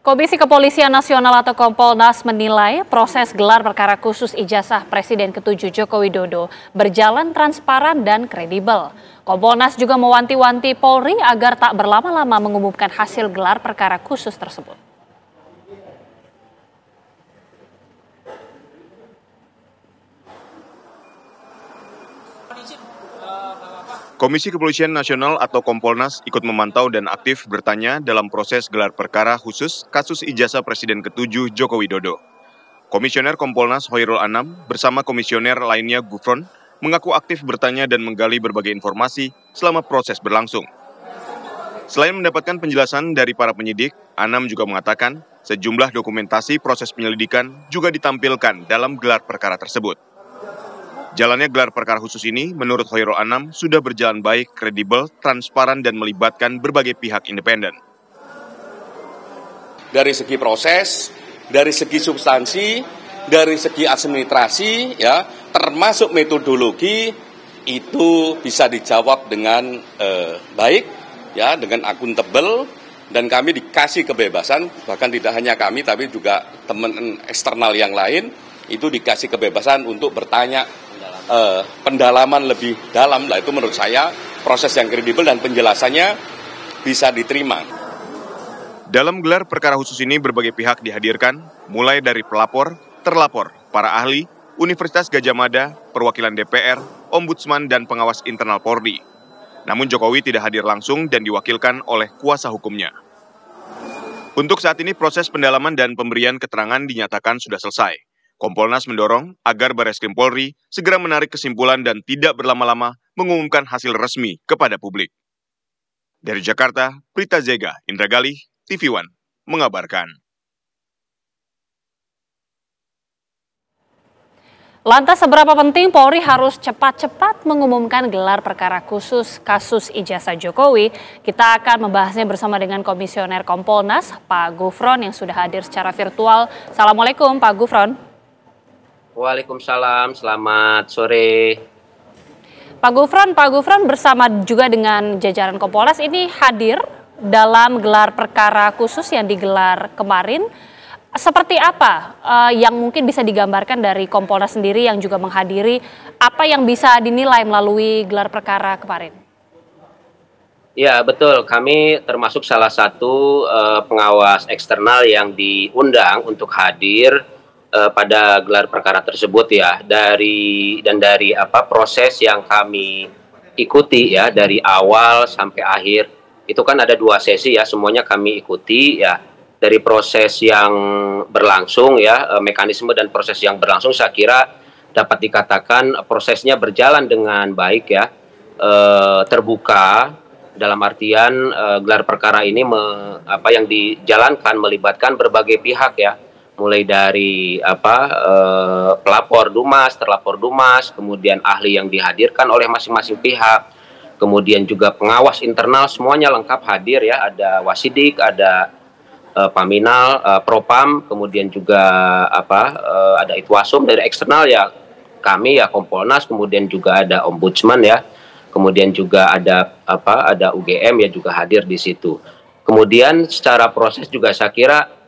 Komisi Kepolisian Nasional atau Kompolnas menilai proses gelar perkara khusus ijazah Presiden ke-7 Joko Widodo berjalan transparan dan kredibel. Kompolnas juga mewanti-wanti Polri agar tak berlama-lama mengumumkan hasil gelar perkara khusus tersebut. Komisi Kepolisian Nasional atau Kompolnas ikut memantau dan aktif bertanya dalam proses gelar perkara khusus kasus ijazah Presiden ke-7 Joko Widodo. Komisioner Kompolnas Hoirul Anam bersama komisioner lainnya Gufron mengaku aktif bertanya dan menggali berbagai informasi selama proses berlangsung. Selain mendapatkan penjelasan dari para penyidik, Anam juga mengatakan sejumlah dokumentasi proses penyelidikan juga ditampilkan dalam gelar perkara tersebut. Jalannya gelar perkara khusus ini, menurut Hoirul Anam, sudah berjalan baik, kredibel, transparan, dan melibatkan berbagai pihak independen. Dari segi proses, dari segi substansi, dari segi administrasi, ya, termasuk metodologi, itu bisa dijawab dengan baik, ya, dengan akuntabel, dan kami dikasih kebebasan, bahkan tidak hanya kami, tapi juga teman eksternal yang lain, itu dikasih kebebasan untuk bertanya pendalaman lebih dalam. Lah itu menurut saya proses yang kredibel dan penjelasannya bisa diterima. Dalam gelar perkara khusus ini berbagai pihak dihadirkan, mulai dari pelapor, terlapor, para ahli, Universitas Gadjah Mada, perwakilan DPR, Ombudsman, dan pengawas internal Polri. Namun Jokowi tidak hadir langsung dan diwakilkan oleh kuasa hukumnya. Untuk saat ini proses pendalaman dan pemberian keterangan dinyatakan sudah selesai. Kompolnas mendorong agar Barreskrim Polri segera menarik kesimpulan dan tidak berlama-lama mengumumkan hasil resmi kepada publik. Dari Jakarta, Prita Zega, Indra Galih, TV One, mengabarkan. Lantas seberapa penting Polri harus cepat-cepat mengumumkan gelar perkara khusus kasus ijazah Jokowi? Kita akan membahasnya bersama dengan Komisioner Kompolnas, Pak Gufron, yang sudah hadir secara virtual. Assalamualaikum, Pak Gufron. Waalaikumsalam, selamat sore. Pak Gufron bersama juga dengan jajaran Kompolnas ini hadir dalam gelar perkara khusus yang digelar kemarin. Seperti apa yang mungkin bisa digambarkan dari Kompolnas sendiri yang juga menghadiri, apa yang bisa dinilai melalui gelar perkara kemarin? Ya betul, kami termasuk salah satu pengawas eksternal yang diundang untuk hadir pada gelar perkara tersebut ya. Dari proses yang kami ikuti ya dari awal sampai akhir itu kan ada 2 sesi ya, semuanya kami ikuti ya. Dari proses yang berlangsung ya, mekanisme dan proses yang berlangsung saya kira dapat dikatakan prosesnya berjalan dengan baik ya, terbuka dalam artian gelar perkara ini yang dijalankan melibatkan berbagai pihak ya. Mulai dari pelapor Dumas, terlapor Dumas, kemudian ahli yang dihadirkan oleh masing-masing pihak, kemudian juga pengawas internal, semuanya lengkap hadir ya, ada Wasidik, ada Paminal, Propam, kemudian juga ada Itwasum dari eksternal ya, kami ya Kompolnas, kemudian juga ada Ombudsman ya, kemudian juga ada UGM ya juga hadir di situ. Kemudian secara proses juga saya kira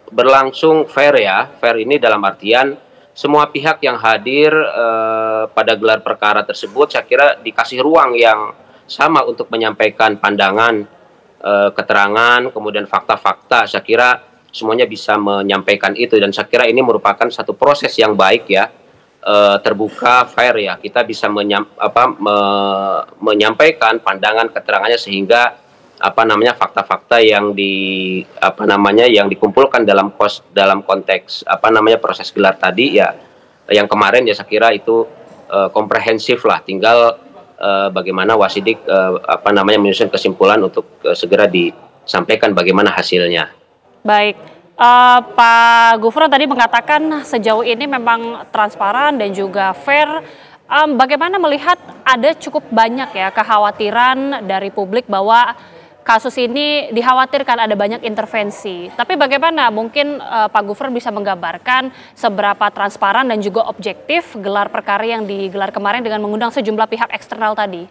berlangsung fair ya. Fair ini dalam artian semua pihak yang hadir pada gelar perkara tersebut saya kira dikasih ruang yang sama untuk menyampaikan pandangan, keterangan, kemudian fakta-fakta. Saya kira semuanya bisa menyampaikan itu dan saya kira ini merupakan satu proses yang baik ya, terbuka, fair ya. Kita bisa menyampaikan pandangan, keterangannya sehingga fakta-fakta yang yang dikumpulkan dalam konteks proses gelar tadi ya, yang kemarin ya saya kira itu komprehensif lah, tinggal bagaimana Wasidik menyusun kesimpulan untuk segera disampaikan bagaimana hasilnya. Baik, Pak Gufron tadi mengatakan sejauh ini memang transparan dan juga fair. Bagaimana melihat ada cukup banyak ya kekhawatiran dari publik bahwa kasus ini dikhawatirkan ada banyak intervensi. Tapi bagaimana mungkin Pak Gufron bisa menggambarkan seberapa transparan dan juga objektif gelar perkara yang digelar kemarin dengan mengundang sejumlah pihak eksternal tadi?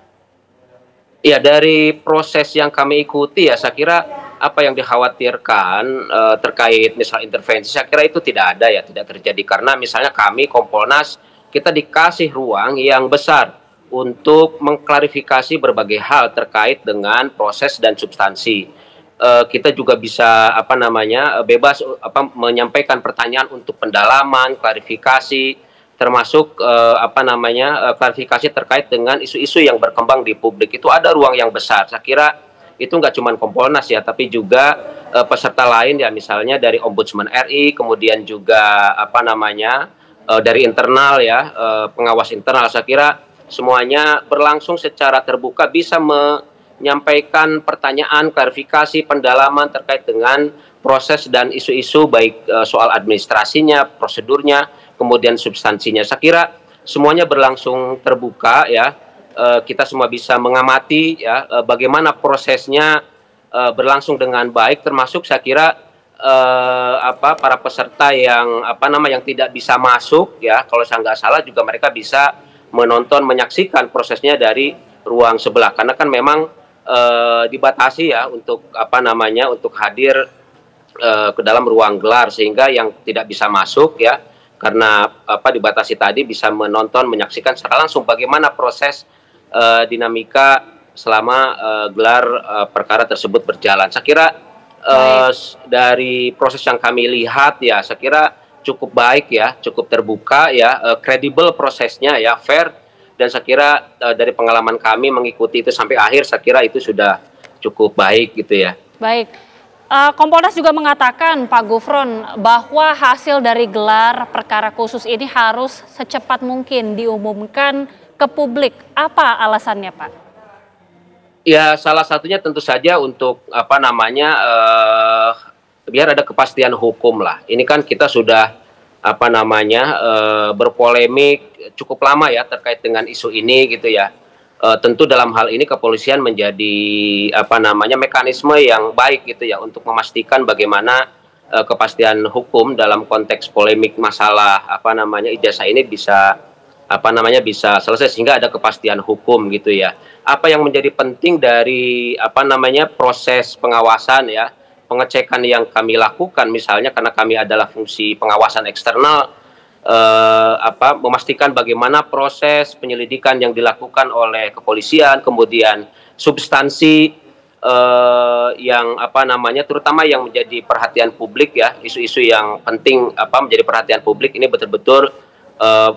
Iya, dari proses yang kami ikuti ya, saya kira apa yang dikhawatirkan terkait misal intervensi, saya kira itu tidak ada ya, tidak terjadi. Karena misalnya kami Kompolnas, kita dikasih ruang yang besar untuk mengklarifikasi berbagai hal terkait dengan proses dan substansi. Kita juga bisa bebas menyampaikan pertanyaan untuk pendalaman, klarifikasi, termasuk klarifikasi terkait dengan isu-isu yang berkembang di publik. Itu ada ruang yang besar. Saya kira itu nggak cuma Kompolnas ya, tapi juga peserta lain ya, misalnya dari Ombudsman RI, kemudian juga dari internal ya, pengawas internal. Saya kira semuanya berlangsung secara terbuka, bisa menyampaikan pertanyaan, klarifikasi, pendalaman terkait dengan proses dan isu-isu baik soal administrasinya, prosedurnya, kemudian substansinya. Saya kira semuanya berlangsung terbuka ya. Kita semua bisa mengamati ya bagaimana prosesnya berlangsung dengan baik, termasuk saya kira para peserta yang yang tidak bisa masuk ya, kalau saya nggak salah juga mereka bisa menonton, menyaksikan prosesnya dari ruang sebelah, karena kan memang dibatasi ya untuk untuk hadir ke dalam ruang gelar, sehingga yang tidak bisa masuk ya karena dibatasi tadi bisa menonton, menyaksikan secara langsung bagaimana proses dinamika selama gelar perkara tersebut berjalan. Saya kira dari proses yang kami lihat ya, saya kira cukup baik ya, cukup terbuka ya, kredibel prosesnya ya, fair, dan saya kira dari pengalaman kami mengikuti itu sampai akhir, saya kira itu sudah cukup baik gitu ya. Baik. Kompolnas juga mengatakan, Pak Gufron, bahwa hasil dari gelar perkara khusus ini harus secepat mungkin diumumkan ke publik. Apa alasannya, Pak? Ya, salah satunya tentu saja untuk biar ada kepastian hukum lah. Ini kan kita sudah berpolemik cukup lama ya terkait dengan isu ini gitu ya. Tentu dalam hal ini kepolisian menjadi mekanisme yang baik gitu ya untuk memastikan bagaimana kepastian hukum dalam konteks polemik masalah ijazah ini bisa bisa selesai sehingga ada kepastian hukum gitu ya. Apa yang menjadi penting dari proses pengawasan ya, pengecekan yang kami lakukan misalnya karena kami adalah fungsi pengawasan eksternal, memastikan bagaimana proses penyelidikan yang dilakukan oleh kepolisian, kemudian substansi yang terutama yang menjadi perhatian publik ya, isu-isu yang penting menjadi perhatian publik ini betul-betul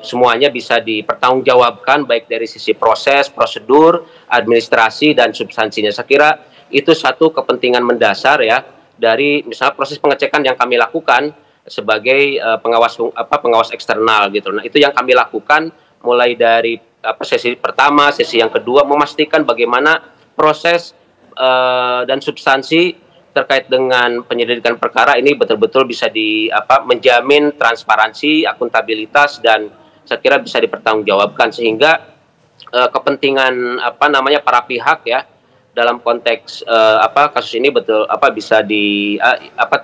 semuanya bisa dipertanggungjawabkan baik dari sisi proses, prosedur, administrasi dan substansinya. Saya kira itu satu kepentingan mendasar ya dari misalnya proses pengecekan yang kami lakukan sebagai pengawas eksternal gitu. Nah, itu yang kami lakukan mulai dari sesi pertama, sesi yang kedua, memastikan bagaimana proses dan substansi terkait dengan penyelidikan perkara ini betul-betul bisa menjamin transparansi, akuntabilitas, dan saya kira bisa dipertanggungjawabkan sehingga kepentingan para pihak ya dalam konteks kasus ini betul bisa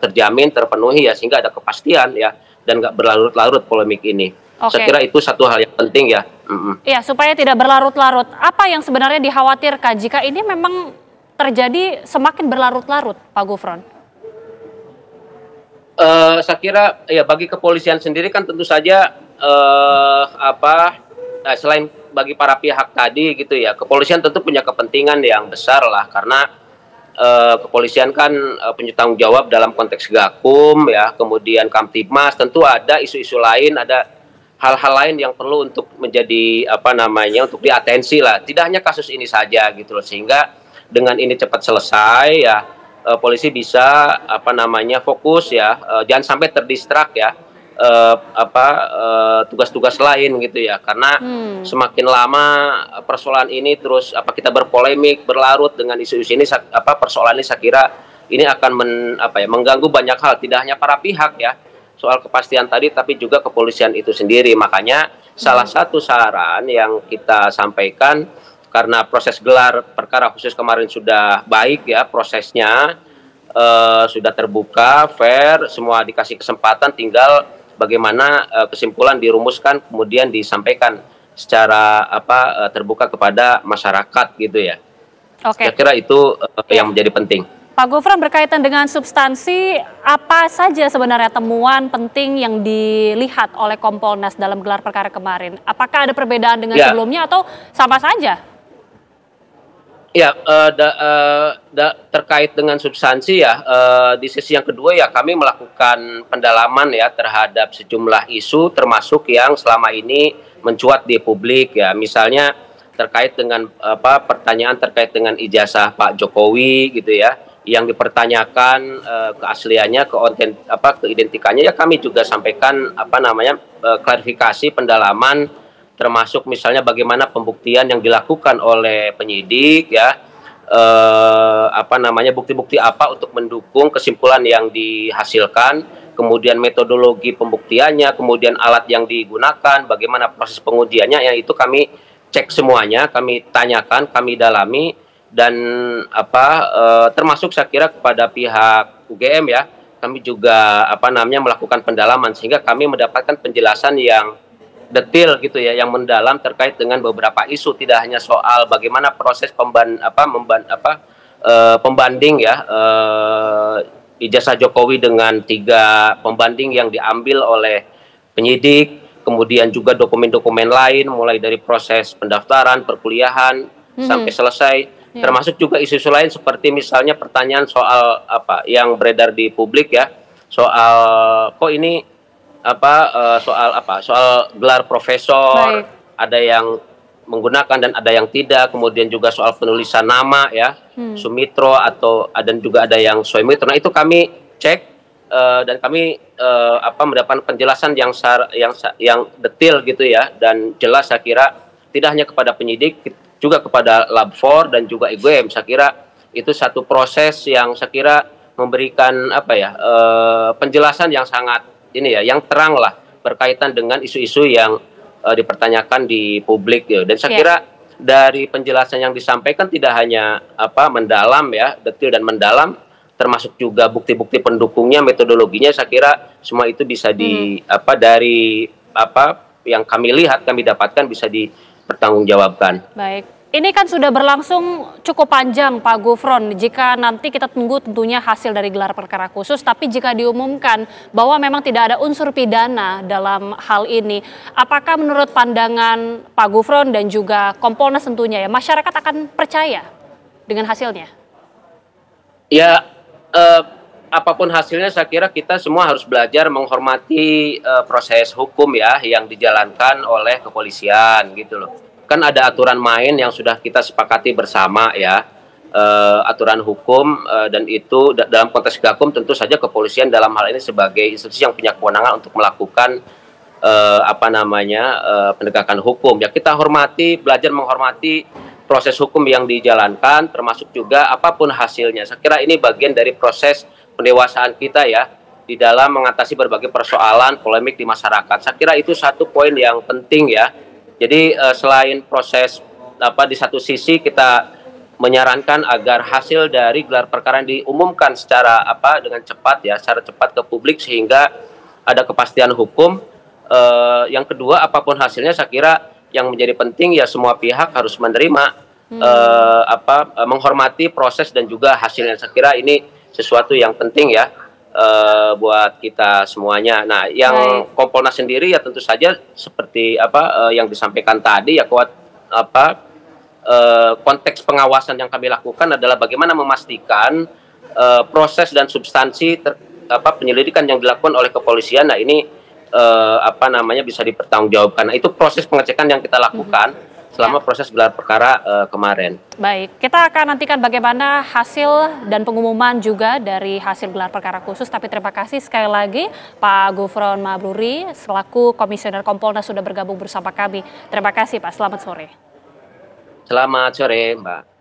terjamin, terpenuhi ya, sehingga ada kepastian ya dan nggak berlarut-larut polemik ini. Saya kira itu satu hal yang penting ya. Iya, supaya tidak berlarut-larut. Apa yang sebenarnya dikhawatirkan jika ini memang terjadi semakin berlarut-larut, Pak Gufron? Saya kira ya bagi kepolisian sendiri kan tentu saja selain bagi para pihak tadi gitu ya, kepolisian tentu punya kepentingan yang besar lah, karena kepolisian kan punya tanggung jawab dalam konteks Gakum ya, kemudian Kamtibmas, tentu ada isu-isu lain, ada hal-hal lain yang perlu untuk menjadi untuk diatensi lah, tidak hanya kasus ini saja gitu loh, sehingga dengan ini cepat selesai ya, polisi bisa fokus ya, jangan sampai terdistrak ya tugas-tugas lain gitu ya, karena semakin lama persoalan ini terus kita berpolemik, berlarut dengan isu-isu ini, persoalan ini saya kira ini akan mengganggu banyak hal, tidak hanya para pihak ya soal kepastian tadi, tapi juga kepolisian itu sendiri. Makanya salah satu saran yang kita sampaikan, karena proses gelar perkara khusus kemarin sudah baik ya, prosesnya sudah terbuka, fair, semua dikasih kesempatan, tinggal bagaimana kesimpulan dirumuskan kemudian disampaikan secara terbuka kepada masyarakat gitu ya. Oke. Saya kira itu yang menjadi penting. Pak Gufron, berkaitan dengan substansi, apa saja sebenarnya temuan penting yang dilihat oleh Kompolnas dalam gelar perkara kemarin? Apakah ada perbedaan dengan sebelumnya atau sama saja? Ya, terkait dengan substansi ya, di sisi yang kedua ya kami melakukan pendalaman ya terhadap sejumlah isu termasuk yang selama ini mencuat di publik ya, misalnya terkait dengan pertanyaan terkait dengan ijazah Pak Jokowi gitu ya, yang dipertanyakan keasliannya, keidentikannya ya kami juga sampaikan klarifikasi pendalaman, termasuk misalnya bagaimana pembuktian yang dilakukan oleh penyidik ya, bukti-bukti apa untuk mendukung kesimpulan yang dihasilkan, kemudian metodologi pembuktiannya, kemudian alat yang digunakan, bagaimana proses pengujiannya, yang itu kami cek semuanya, kami tanyakan, kami dalami, dan termasuk saya kira kepada pihak UGM ya, kami juga melakukan pendalaman sehingga kami mendapatkan penjelasan yang detail gitu ya, yang mendalam terkait dengan beberapa isu, tidak hanya soal bagaimana proses pembanding ya ijazah Jokowi dengan 3 pembanding yang diambil oleh penyidik, kemudian juga dokumen-dokumen lain mulai dari proses pendaftaran, perkuliahan sampai selesai, termasuk juga isu-isu lain seperti misalnya pertanyaan soal yang beredar di publik ya, soal kok ini soal gelar profesor. Baik. Ada yang menggunakan dan ada yang tidak, kemudian juga soal penulisan nama ya, Sumitro dan juga ada yang Soemitro. Nah itu kami cek dan kami mendapatkan penjelasan yang detail gitu ya, dan jelas saya kira tidak hanya kepada penyidik, juga kepada Lab 4 dan juga IGM. Saya kira itu satu proses yang saya kira memberikan penjelasan yang sangat yang terang lah berkaitan dengan isu-isu yang dipertanyakan di publik ya. Dan saya kira dari penjelasan yang disampaikan tidak hanya mendalam ya, detail dan mendalam, termasuk juga bukti-bukti pendukungnya, metodologinya, saya kira semua itu bisa dari yang kami lihat, kami dapatkan bisa dipertanggungjawabkan. Baik. Ini kan sudah berlangsung cukup panjang Pak Gufron, jika nanti kita tunggu tentunya hasil dari gelar perkara khusus, tapi jika diumumkan bahwa memang tidak ada unsur pidana dalam hal ini, apakah menurut pandangan Pak Gufron dan juga Kompolnas tentunya ya, masyarakat akan percaya dengan hasilnya? Ya, apapun hasilnya saya kira kita semua harus belajar menghormati proses hukum ya yang dijalankan oleh kepolisian gitu loh. Kan ada aturan main yang sudah kita sepakati bersama ya, aturan hukum, dan itu dalam konteks Gakum tentu saja kepolisian dalam hal ini sebagai institusi yang punya kewenangan untuk melakukan penegakan hukum ya. Kita hormati, belajar menghormati proses hukum yang dijalankan, termasuk juga apapun hasilnya. Saya kira ini bagian dari proses pendewasaan kita ya di dalam mengatasi berbagai persoalan polemik di masyarakat. Saya kira itu satu poin yang penting ya. Jadi selain proses di satu sisi kita menyarankan agar hasil dari gelar perkara diumumkan secara dengan cepat ya, secara cepat ke publik sehingga ada kepastian hukum. Yang kedua, apapun hasilnya saya kira yang menjadi penting ya semua pihak harus menerima, menghormati proses dan juga hasilnya. Saya kira ini sesuatu yang penting ya buat kita semuanya. Nah, yang Kompolnas sendiri ya tentu saja seperti yang disampaikan tadi ya, konteks pengawasan yang kami lakukan adalah bagaimana memastikan proses dan substansi penyelidikan yang dilakukan oleh kepolisian. Nah, ini bisa dipertanggungjawabkan. Nah, itu proses pengecekan yang kita lakukan selama proses gelar perkara kemarin. Baik, kita akan nantikan bagaimana hasil dan pengumuman juga dari hasil gelar perkara khusus. Tapi terima kasih sekali lagi Pak Gufron Mabruri selaku Komisioner Kompolnas sudah bergabung bersama kami. Terima kasih Pak, selamat sore. Selamat sore Mbak.